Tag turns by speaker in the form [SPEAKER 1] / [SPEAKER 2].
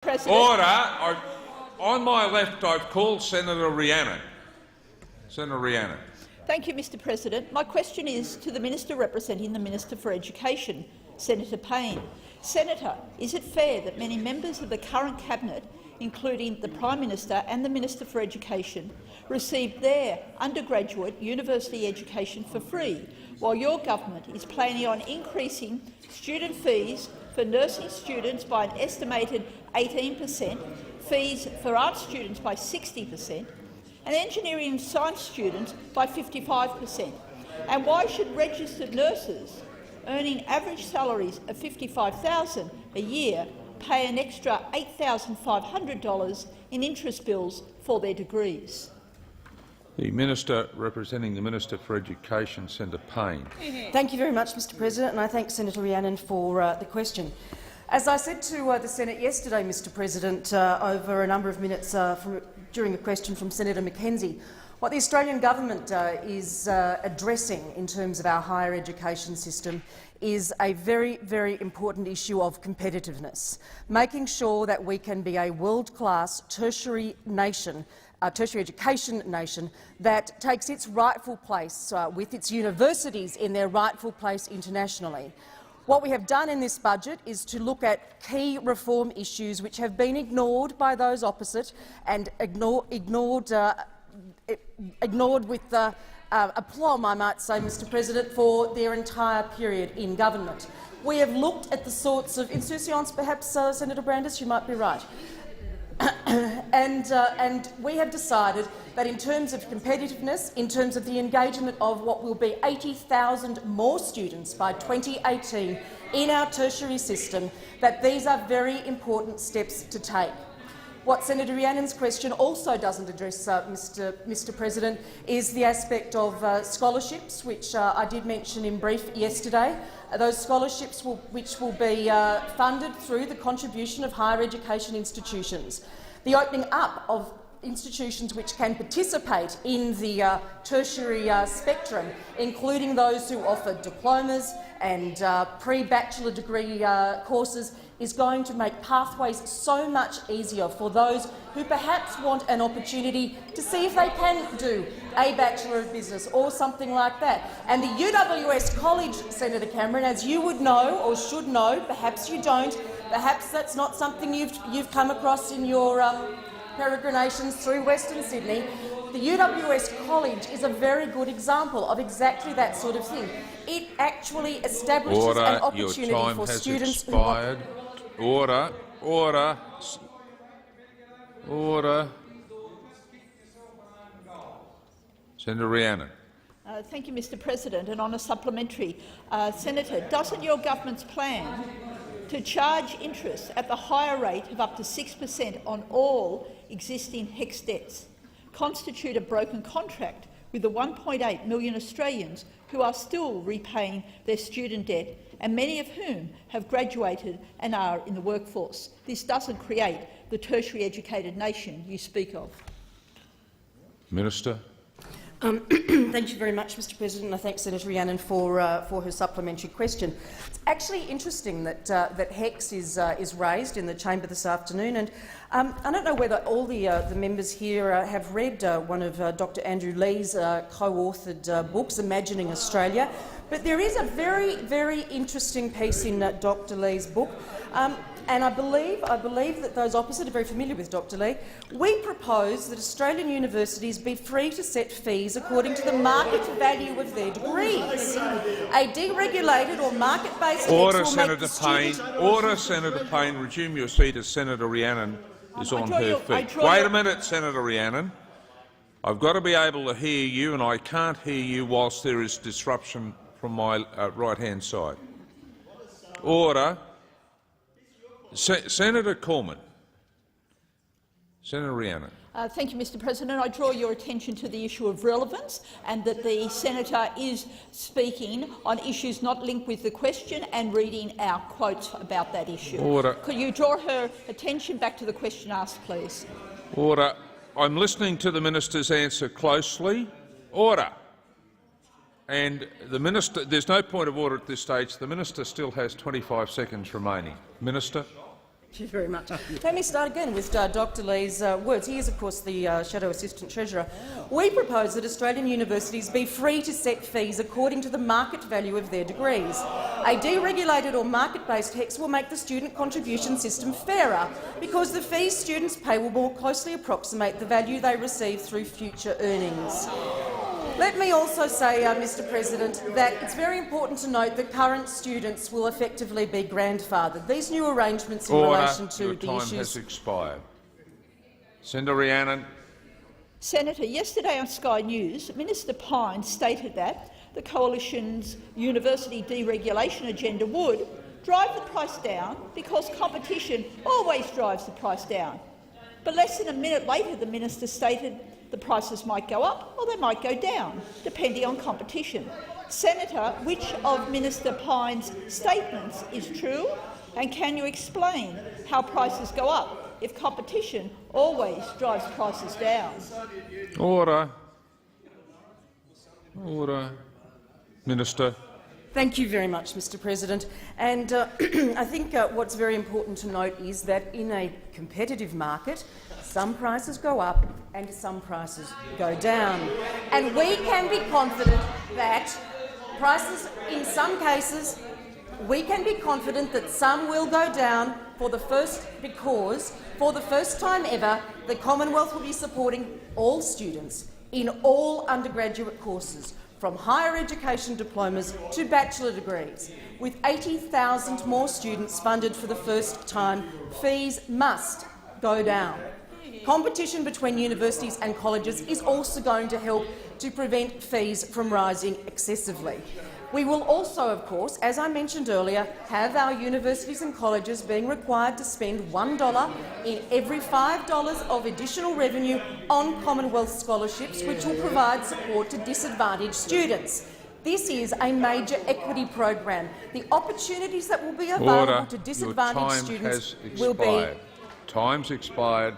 [SPEAKER 1] President.
[SPEAKER 2] Order. On my left, I've called Senator Rhiannon. Senator Rhiannon.
[SPEAKER 1] Thank you, Mr President. My question is to the Minister representing the Minister for Education, Senator Pyne. Senator, is it fair that many members of the current Cabinet, including the Prime Minister and the Minister for Education, received their undergraduate university education for free, while your government is planning on increasing student fees for nursing students by an estimated 18%, fees for art students by 60%, and engineering and science students by 55%? And why should registered nurses earning average salaries of $55,000 a year pay an extra $8,500 in interest bills for their degrees?
[SPEAKER 2] The Minister representing the Minister for Education, Senator Pyne.
[SPEAKER 3] Thank you very much, Mr President, and I thank Senator Rhiannon for the question. As I said to the Senate yesterday, Mr President, over a number of minutes during a question from Senator McKenzie, what the Australian government is addressing in terms of our higher education system is a very, very important issue of competitiveness, making sure that we can be a world-class tertiary nation, tertiary education nation that takes its rightful place with its universities in their rightful place internationally. What we have done in this budget is to look at key reform issues which have been ignored by those opposite and ignored with aplomb, I might say, Mr President, for their entire period in government. We have looked at the sorts of insouciance, perhaps, Senator Brandis, you might be right. And we have decided that in terms of competitiveness, in terms of the engagement of what will be 80,000 more students by 2018 in our tertiary system, that these are very important steps to take. What Senator Rhiannon's question also doesn't address, Mr President, is the aspect of scholarships, which I did mention in brief yesterday. Those scholarships which will be funded through the contribution of higher education institutions. The opening up of institutions which can participate in the tertiary spectrum, including those who offer diplomas and pre-bachelor degree courses, is going to make pathways so much easier for those who perhaps want an opportunity to see if they can do a Bachelor of Business or something like that. And the UWS College, Senator Cameron, as you would know or should know, perhaps you don't, perhaps that's not something you've come across in your peregrinations through Western Sydney. The UWS College is a very good example of exactly that sort of thing. It actually establishes an opportunity for students who want—
[SPEAKER 2] Order. Senator Rhiannon.
[SPEAKER 1] Thank you, Mr President. And on a supplementary, Senator, doesn't your government's plan to charge interest at the higher rate of up to 6% on all existing HECS debts constitute a broken contract with the 1.8 million Australians who are still repaying their student debt, and many of whom have graduated and are in the workforce? This doesn't create the tertiary educated nation you speak of.
[SPEAKER 2] Minister.
[SPEAKER 3] Thank you very much, Mr President. I thank Senator Rhiannon for her supplementary question. It's actually interesting that HECS is raised in the chamber this afternoon, and I don't know whether all the members here have read one of Dr Andrew Lee's co-authored books, Imagining Australia, but there is a very, very interesting piece in Dr Lee's book. And I believe that those opposite are very familiar with Dr Lee. We propose that Australian universities be free to set fees according to the market value of their degrees. A deregulated or market-based
[SPEAKER 2] Order, Senator Pyne. Order, Senator Pyne. Resume your seat as Senator Rhiannon is on her feet. Wait a minute, Senator Rhiannon. I've got to be able to hear you, and I can't hear you whilst there is disruption from my right-hand side. Order. Senator Cormann. Senator Rhiannon.
[SPEAKER 1] Thank you, Mr President. I draw your attention to the issue of relevance and that the senator is speaking on issues not linked with the question and reading our quotes about that issue.
[SPEAKER 2] Order.
[SPEAKER 1] Could you draw her attention back to the question asked, please?
[SPEAKER 2] Order. I'm listening to the minister's answer closely. Order. And the minister, there's no point of order at this stage. The minister still has 25 seconds remaining. Minister.
[SPEAKER 3] Thank you very much. Let me start again with Dr Lee's words. He is, of course, the Shadow Assistant Treasurer. We propose that Australian universities be free to set fees according to the market value of their degrees. A deregulated or market-based HECS will make the student contribution system fairer because the fees students pay will more closely approximate the value they receive through future earnings. Let me also say, Mr President, that it's very important to note that current students will effectively be grandfathered. These new arrangements in relation to
[SPEAKER 2] Your
[SPEAKER 3] the
[SPEAKER 2] time
[SPEAKER 3] issues—
[SPEAKER 2] has expired. Senator Rhiannon.
[SPEAKER 1] Senator, yesterday on Sky News, Minister Pyne stated that the Coalition's university deregulation agenda would drive the price down because competition always drives the price down. But less than a minute later, the minister stated the prices might go up or they might go down, depending on competition. Senator, which of Minister Pyne's statements is true, and can you explain how prices go up if competition always drives prices down?
[SPEAKER 2] Order. Order. Minister.
[SPEAKER 3] Thank you very much, Mr President. And I think what's very important to note is that in a competitive market, some prices go up and some prices go down. And we can be confident that prices, in some cases, we can be confident that some will go down because for the first time ever, the Commonwealth will be supporting all students in all undergraduate courses, from higher education diplomas to bachelor degrees. With 80,000 more students funded for the first time, fees must go down. Competition between universities and colleges is also going to help to prevent fees from rising excessively. We will also, of course, as I mentioned earlier, have our universities and colleges being required to spend $1 in every $5 of additional revenue on Commonwealth scholarships, which will provide support to disadvantaged students. This is a major equity program. The opportunities that will be available to disadvantaged students will be—
[SPEAKER 2] Time's expired.